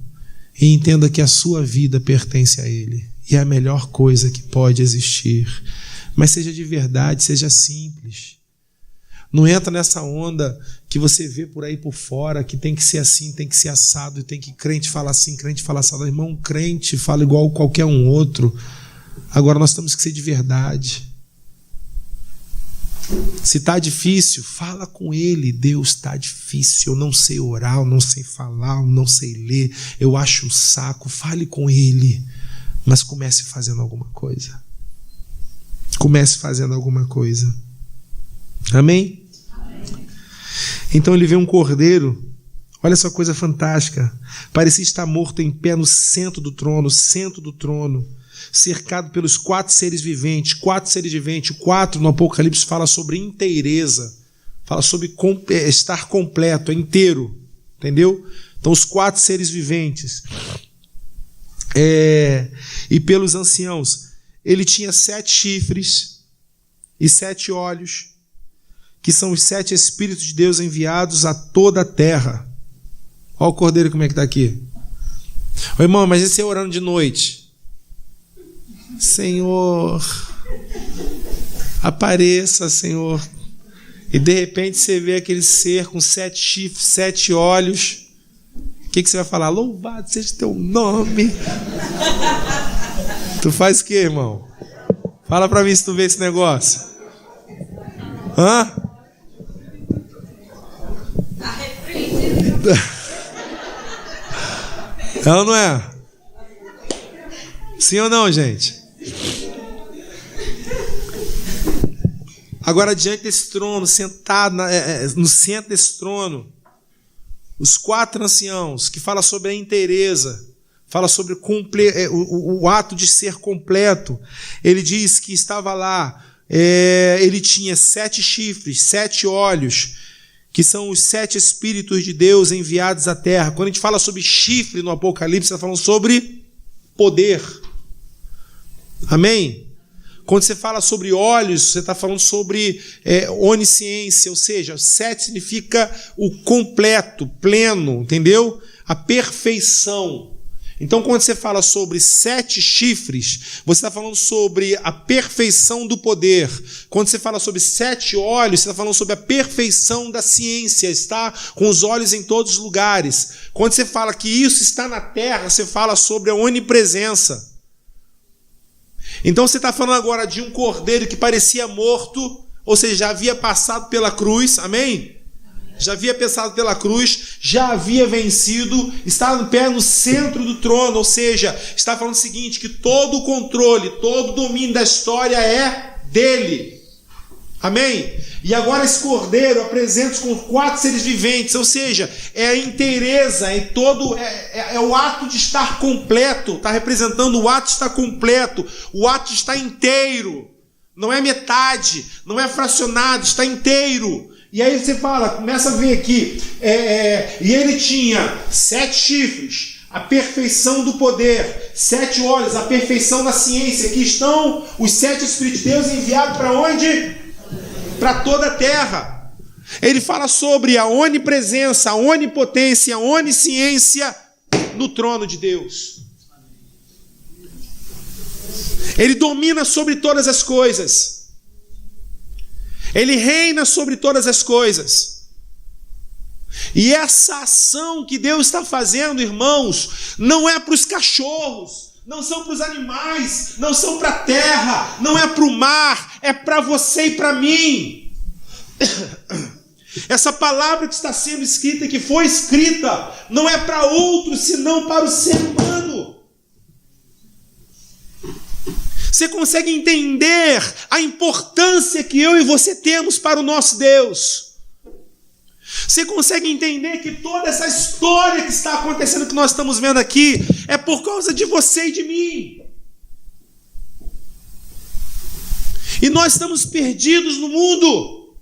e entenda que a sua vida pertence a Ele. E é a melhor coisa que pode existir. Mas seja de verdade, seja simples. Não entra nessa onda que você vê por aí por fora, que tem que ser assim, tem que ser assado, e tem que crente falar assim, crente falar assado. Irmão, crente fala igual qualquer um outro. Agora nós temos que ser de verdade. Se está difícil, fala com Ele. Deus, está difícil, eu não sei orar, eu não sei falar, eu não sei ler, eu acho um saco. Fale com Ele, mas comece fazendo alguma coisa. Comece fazendo alguma coisa. Amém? Amém. Então ele vê um cordeiro, olha essa coisa fantástica, parecia estar morto em pé no centro do trono, cercado pelos 4 seres viventes. 4 seres viventes, 4 no Apocalipse fala sobre inteireza, fala sobre estar completo, inteiro, entendeu? Então os 4 seres viventes, e pelos anciãos, ele tinha 7 chifres e 7 olhos, que são os 7 Espíritos de Deus enviados a toda a terra. Olha o cordeiro como é que está aqui. Ô, irmão, mas esse é orando de noite. Senhor, apareça, Senhor. E de repente você vê aquele ser com 7 chifres, 7 olhos. O que você vai falar? Louvado seja teu nome. Tu faz o quê, irmão? Fala pra mim se tu vê esse negócio. Hã? É ou não é? Sim ou não, gente? Agora, diante desse trono, sentado no centro desse trono, os 4 anciãos, que fala sobre a inteireza, fala sobre o ato de ser completo. Ele diz que estava lá, ele tinha 7 chifres, 7 olhos, que são os 7 Espíritos de Deus enviados à terra. Quando a gente fala sobre chifre no Apocalipse, está falando sobre poder. Amém? Quando você fala sobre olhos, você está falando sobre onisciência, ou seja, 7 significa o completo, pleno, entendeu? A perfeição. Então, quando você fala sobre 7 chifres, você está falando sobre a perfeição do poder. Quando você fala sobre 7 olhos, você está falando sobre a perfeição da ciência, está com os olhos em todos os lugares. Quando você fala que isso está na terra, você fala sobre a onipresença. Então, você está falando agora de um cordeiro que parecia morto, ou seja, já havia passado pela cruz, amém? Já havia passado pela cruz, já havia vencido, estava em pé no centro do trono, ou seja, está falando o seguinte, que todo o controle, todo o domínio da história é dele. Amém? E agora esse cordeiro apresenta com 4 seres viventes, ou seja, é a inteireza, é o ato de estar completo, está representando o ato de estar completo, o ato de estar inteiro, não é metade, não é fracionado, está inteiro. E aí você começa a ver aqui, e ele tinha 7 chifres, a perfeição do poder, 7 olhos, a perfeição da ciência. Aqui estão os 7 Espíritos de Deus enviados para onde? Para toda a terra. Ele fala sobre a onipresença, a onipotência, a onisciência no trono de Deus. Ele domina sobre todas as coisas. Ele reina sobre todas as coisas. E essa ação que Deus está fazendo, irmãos, não é para os cachorros, não são para os animais, não são para a terra, não é para o mar, é para você e para mim. Essa palavra que está sendo escrita, que foi escrita, não é para outros, senão para o ser humano. Você consegue entender a importância que eu e você temos para o nosso Deus? Você consegue entender que toda essa história que está acontecendo, que nós estamos vendo aqui, é por causa de você e de mim? E nós estamos perdidos no mundo.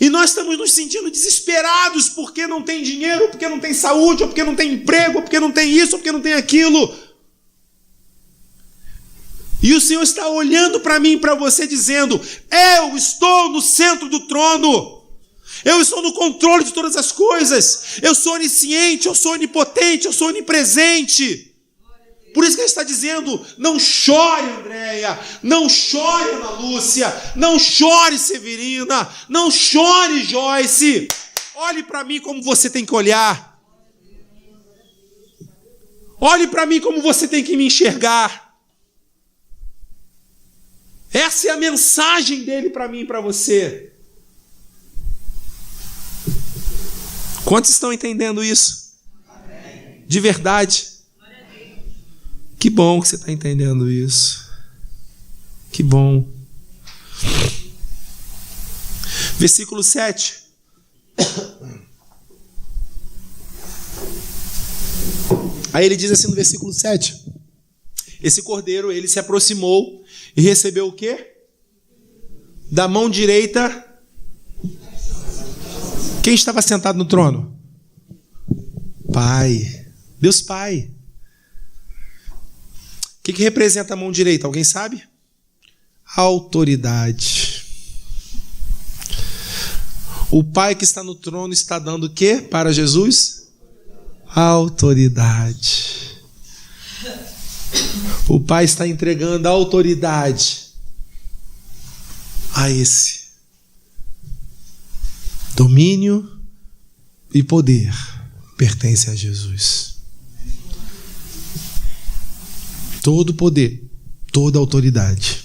E nós estamos nos sentindo desesperados porque não tem dinheiro, porque não tem saúde, ou porque não tem emprego, ou porque não tem isso, ou porque não tem aquilo. E o Senhor está olhando para mim e para você dizendo: eu estou no centro do trono. Eu estou no controle de todas as coisas. Eu sou onisciente, eu sou onipotente, eu sou onipresente. Por isso que ele está dizendo: não chore, Andréia, não chore, Ana Lúcia, não chore, Severina, não chore, Joyce. Olhe para mim como você tem que olhar. Olhe para mim como você tem que me enxergar. Essa é a mensagem dele para mim e para você. Quantos estão entendendo isso? De verdade? Que bom que você está entendendo isso. Que bom. Versículo 7. Aí ele diz assim no versículo 7. Esse cordeiro, ele se aproximou e recebeu o quê? Da mão direita. Quem estava sentado no trono? Pai. Deus Pai. O que representa a mão direita? Alguém sabe? Autoridade. O Pai que está no trono está dando o quê para Jesus? Autoridade. O Pai está entregando a autoridade a esse. Domínio e poder pertence a Jesus. Todo poder, toda autoridade.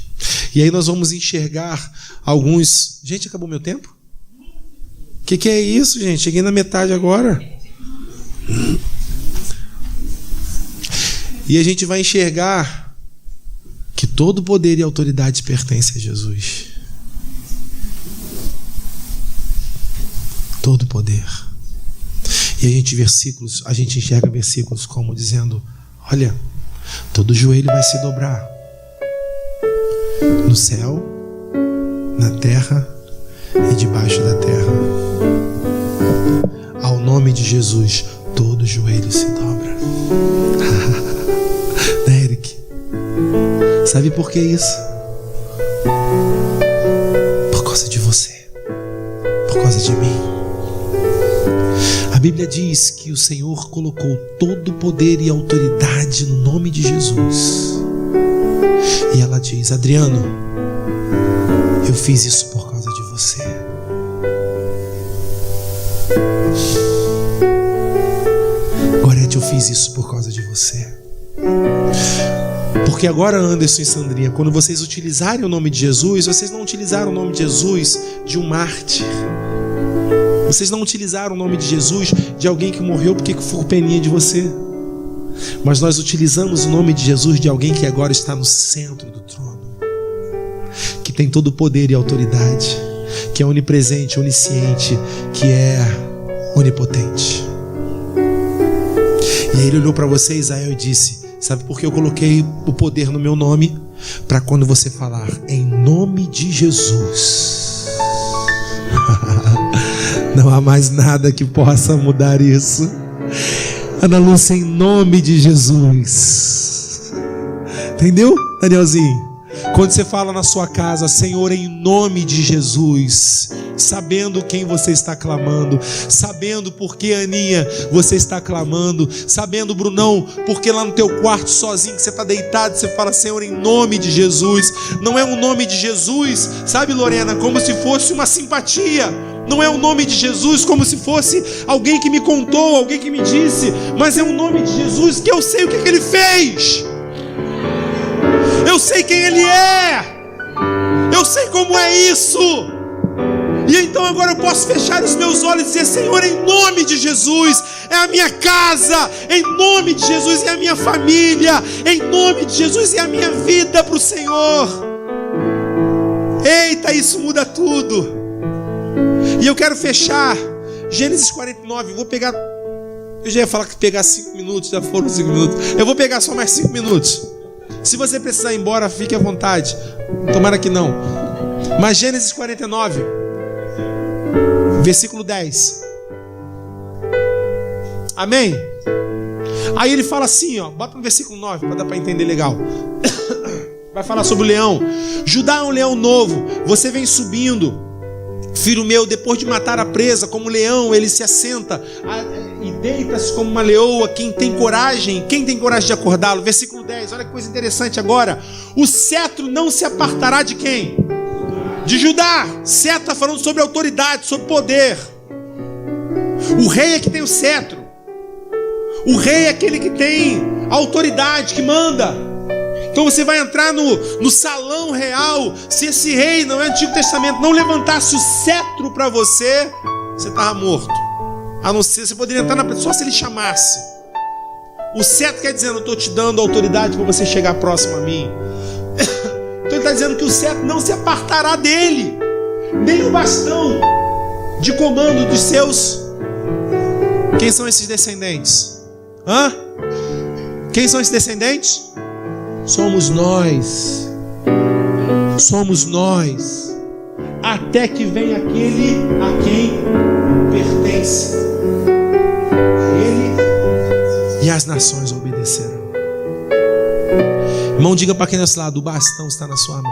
E aí nós vamos enxergar alguns... Gente, acabou meu tempo? O que é isso, gente? Cheguei na metade agora. E a gente vai enxergar que todo poder e autoridade pertence a Jesus. Todo poder. E a gente enxerga versículos como dizendo: olha, todo joelho vai se dobrar. No céu, na terra e debaixo da terra. Ao nome de Jesus, todo joelho se dobra. Né, Eric? Sabe por que isso? Por causa de você. Por causa de mim. A Bíblia diz que o Senhor colocou todo o poder e autoridade no nome de Jesus. E ela diz: Adriano, eu fiz isso por causa de você. Gorete, eu fiz isso por causa de você. Porque agora, Anderson e Sandrinha, quando vocês utilizarem o nome de Jesus, vocês não utilizaram o nome de Jesus de um mártir. Vocês não utilizaram o nome de Jesus de alguém que morreu porque ficou peninha de você. Mas nós utilizamos o nome de Jesus de alguém que agora está no centro do trono, que tem todo o poder e autoridade, que é onipresente, onisciente, que é onipotente. E aí ele olhou para você, Israel, e disse: sabe por que eu coloquei o poder no meu nome? Para quando você falar em nome de Jesus, não há mais nada que possa mudar isso. Ana Lúcia, em nome de Jesus. Entendeu, Danielzinho? Quando você fala na sua casa: Senhor, em nome de Jesus, sabendo quem você está clamando, sabendo por que, Aninha, você está clamando, sabendo, Brunão, porque lá no teu quarto sozinho, que você está deitado, você fala: Senhor, em nome de Jesus. Não é um nome de Jesus, sabe, Lorena, como se fosse uma simpatia. Não é o nome de Jesus como se fosse alguém que me contou, alguém que me disse, mas é o nome de Jesus que eu sei o que Ele fez. Eu sei quem Ele é. Eu sei como é isso. E então agora eu posso fechar os meus olhos e dizer: Senhor, em nome de Jesus, é a minha casa. Em nome de Jesus é a minha família. Em nome de Jesus é a minha vida para o Senhor. Eita, isso muda tudo. E eu quero fechar Gênesis 49. Eu já ia falar que pegar 5 minutos, já foram 5 minutos. Eu vou pegar só mais 5 minutos. Se você precisar ir embora, fique à vontade. Tomara que não. Mas Gênesis 49. Versículo 10. Amém? Aí ele fala assim, ó, bota no versículo 9 para dar para entender legal. Vai falar sobre o leão. Judá é um leão novo, você vem subindo, filho meu, depois de matar a presa, como leão, ele se assenta e deita-se como uma leoa. Quem tem coragem de acordá-lo? Versículo 10, olha que coisa interessante agora. O cetro não se apartará de quem? De Judá. Cetro está falando sobre autoridade, sobre poder. O rei é que tem o cetro. O rei é aquele que tem autoridade, que manda. Então você vai entrar no salão real. Se esse rei, não é Antigo Testamento, não levantasse o cetro para você, você estava morto. A não ser, você poderia entrar só se ele chamasse. O cetro quer dizer, eu estou te dando autoridade para você chegar próximo a mim. Então ele está dizendo que o cetro não se apartará dele, nem o bastão de comando dos seus. Quem são esses descendentes? Quem são esses descendentes? Somos nós. Somos nós. Até que venha aquele a quem pertence. Ele e as nações obedecerão. Irmão, diga para quem é desse lado: o bastão está na sua mão.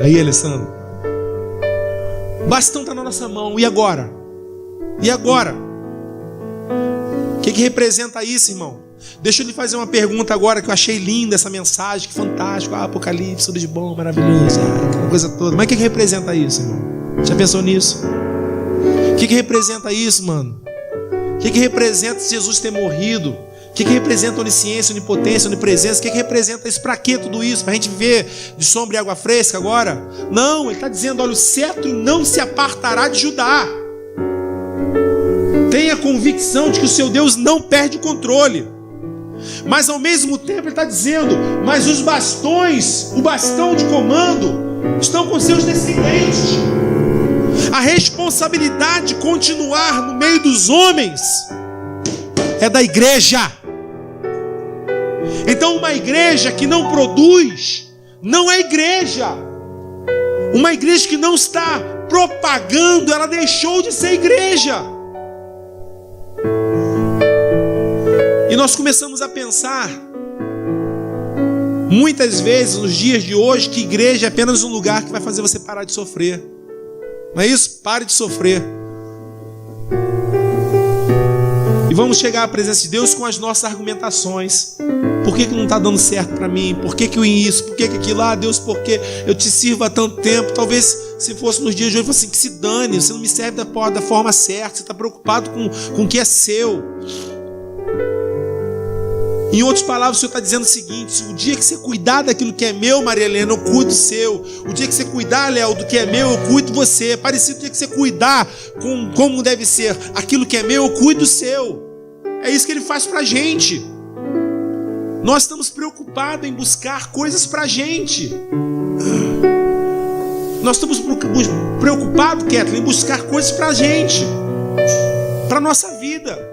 Aí, Alessandro, o bastão está na nossa mão. E agora? E agora? O que representa isso, irmão? Deixa eu lhe fazer uma pergunta agora, que eu achei linda essa mensagem, que fantástico, Apocalipse, tudo de bom, maravilhoso, aquela coisa toda. Mas o que representa isso, irmão? Já pensou nisso? O que representa isso, mano? O que representa Jesus ter morrido? O que representa onisciência, onipotência, onipresença? O que representa isso? Para que tudo isso? Para a gente viver de sombra e água fresca agora? Não, ele está dizendo, olha, o cetro não se apartará de Judá. Tenha convicção de que o seu Deus não perde o controle. Mas ao mesmo tempo ele está dizendo, mas os bastões, o bastão de comando, estão com seus descendentes. A responsabilidade de continuar no meio dos homens é da igreja. Então uma igreja que não produz não é igreja. Uma igreja que não está propagando, ela deixou de ser igreja. E nós começamos a pensar, muitas vezes, nos dias de hoje, que igreja é apenas um lugar que vai fazer você parar de sofrer. Não é isso? Pare de sofrer. E vamos chegar à presença de Deus com as nossas argumentações. Por que não está dando certo para mim? Por que isso? Por que aquilo? Deus, porque eu te sirvo há tanto tempo. Talvez se fosse nos dias de hoje, fosse assim, que se dane, você não me serve da forma certa, você está preocupado com o que é seu. Em outras palavras, o Senhor está dizendo o seguinte: o dia que você cuidar daquilo que é meu, Maria Helena, eu cuido do seu. O dia que você cuidar, Léo, do que é meu, eu cuido de você. Parecido, o dia que você cuidar como deve ser aquilo que é meu, eu cuido do seu. É isso que Ele faz para a gente. Nós estamos preocupados em buscar coisas para a gente. Nós estamos preocupados, Kathleen, em buscar coisas para a gente, para a nossa vida.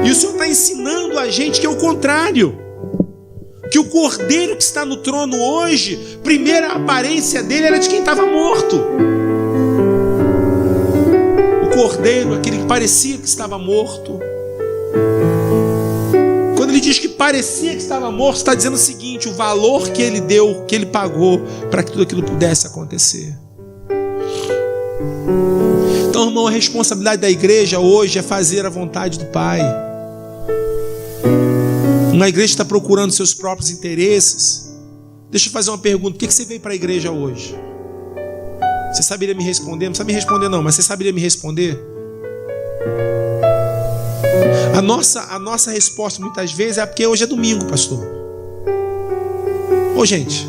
E o Senhor está ensinando a gente que é o contrário. Que o cordeiro que está no trono hoje, primeira aparência dele era de quem estava morto. O cordeiro, aquele que parecia que estava morto. Quando ele diz que parecia que estava morto, está dizendo o seguinte: o valor que ele deu, que ele pagou para que tudo aquilo pudesse acontecer. Então, irmão, a responsabilidade da igreja hoje é fazer a vontade do Pai. Uma igreja está procurando seus próprios interesses. Deixa eu fazer uma pergunta: por que você veio para a igreja hoje? Você saberia me responder? Não precisa me responder não, mas você saberia me responder? A nossa resposta muitas vezes é porque hoje é domingo, pastor. Ô gente,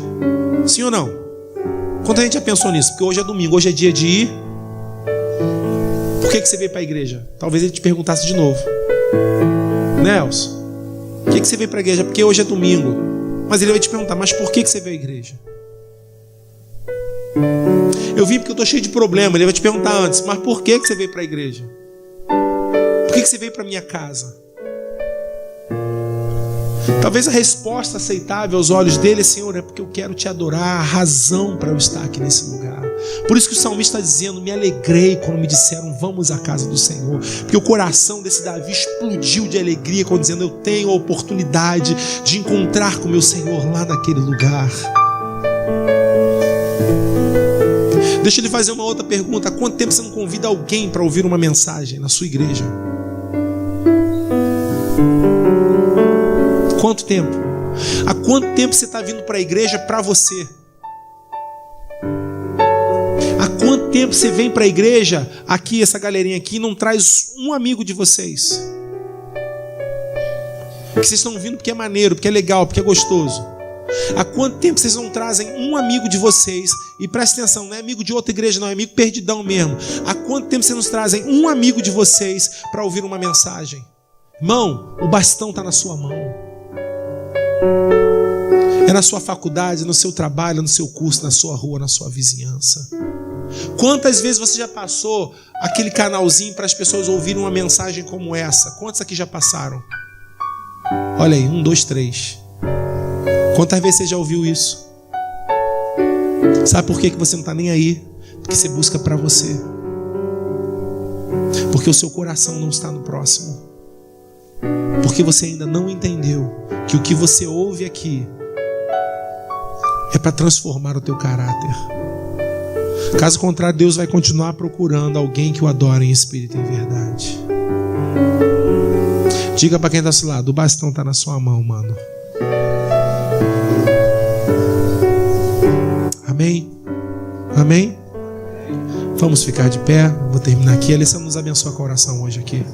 sim ou não? Quanta gente já pensou nisso? Porque hoje é domingo, hoje é dia de ir. Por que você veio para a igreja? Talvez ele te perguntasse de novo. Nelson, por que você veio para a igreja? Porque hoje é domingo. Mas ele vai te perguntar, mas por que você veio à igreja? Eu vim porque eu estou cheio de problema. Ele vai te perguntar antes, mas por que você veio para a igreja? Por que você veio para a minha casa? Talvez a resposta aceitável aos olhos dele é: Senhor, é porque eu quero te adorar, a razão para eu estar aqui nesse lugar. Por isso que o salmista está dizendo: me alegrei quando me disseram vamos à casa do Senhor. Porque o coração desse Davi explodiu de alegria quando dizendo: eu tenho a oportunidade de encontrar com o meu Senhor lá naquele lugar. Deixa eu lhe fazer uma outra pergunta: há quanto tempo você não convida alguém para ouvir uma mensagem na sua igreja? Quanto tempo? Há quanto tempo você está vindo para a igreja para você? Há quanto tempo você vem para a igreja, aqui, essa galerinha aqui, e não traz um amigo de vocês? Que vocês estão vindo porque é maneiro, porque é legal, porque é gostoso. Há quanto tempo vocês não trazem um amigo de vocês? E presta atenção, não é amigo de outra igreja não, é amigo perdidão mesmo. Há quanto tempo vocês não trazem um amigo de vocês para ouvir uma mensagem? Irmão, o bastão está na sua mão. É na sua faculdade, no seu trabalho, no seu curso, na sua rua, na sua vizinhança. Quantas vezes você já passou aquele canalzinho para as pessoas ouvirem uma mensagem como essa? Quantos aqui já passaram? Olha aí, 1, 2, 3. Quantas vezes você já ouviu isso? Sabe por que você não está nem aí? Porque você busca para você. Porque o seu coração não está no próximo. Porque você ainda não entendeu que o que você ouve aqui é para transformar o teu caráter. Caso contrário, Deus vai continuar procurando alguém que o adore em espírito e em verdade. Diga para quem está ao seu lado: o bastão está na sua mão, mano. Amém? Amém? Vamos ficar de pé. Vou terminar aqui. A Alessandra nos abençoa com a oração hoje aqui.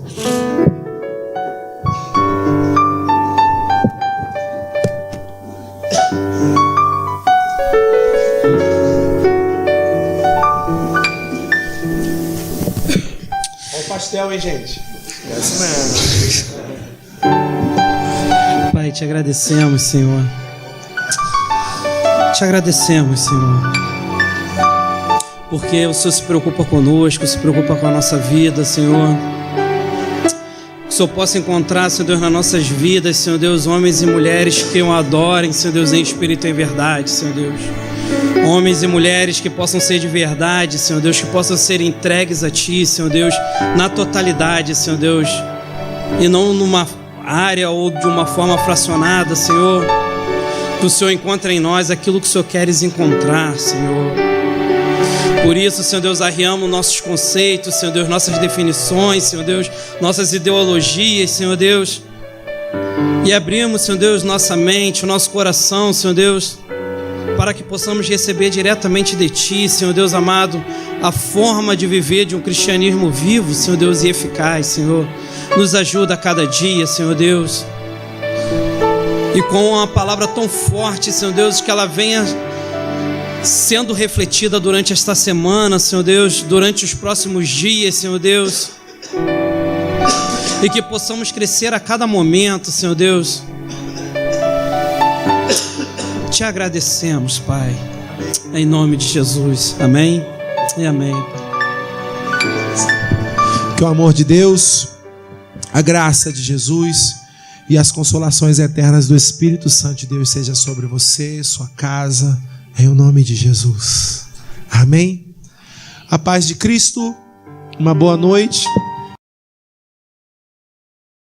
Olha o pastel, hein, gente? É assim mesmo. Pai, te agradecemos, Senhor. Te agradecemos, Senhor, porque o Senhor se preocupa conosco, se preocupa com a nossa vida, Senhor. Que o Senhor possa encontrar, Senhor Deus, nas nossas vidas, Senhor Deus, homens e mulheres que o adorem, Senhor Deus, em espírito e em verdade, Senhor Deus. Homens e mulheres que possam ser de verdade, Senhor Deus, que possam ser entregues a Ti, Senhor Deus, na totalidade, Senhor Deus, e não numa área ou de uma forma fracionada, Senhor. Que o Senhor encontre em nós aquilo que o Senhor queres encontrar, Senhor. Por isso, Senhor Deus, arriamos nossos conceitos, Senhor Deus, nossas definições, Senhor Deus, nossas ideologias, Senhor Deus, e abrimos, Senhor Deus, nossa mente, o nosso coração, Senhor Deus, para que possamos receber diretamente de Ti, Senhor Deus amado, a forma de viver de um cristianismo vivo, Senhor Deus, e eficaz, Senhor. Nos ajuda a cada dia, Senhor Deus. E com uma palavra tão forte, Senhor Deus, que ela venha sendo refletida durante esta semana, Senhor Deus, durante os próximos dias, Senhor Deus. E que possamos crescer a cada momento, Senhor Deus. Te agradecemos, Pai, em nome de Jesus. Amém e amém. Que o amor de Deus, a graça de Jesus e as consolações eternas do Espírito Santo de Deus seja sobre você, sua casa, em o nome de Jesus. Amém? A paz de Cristo, uma boa noite.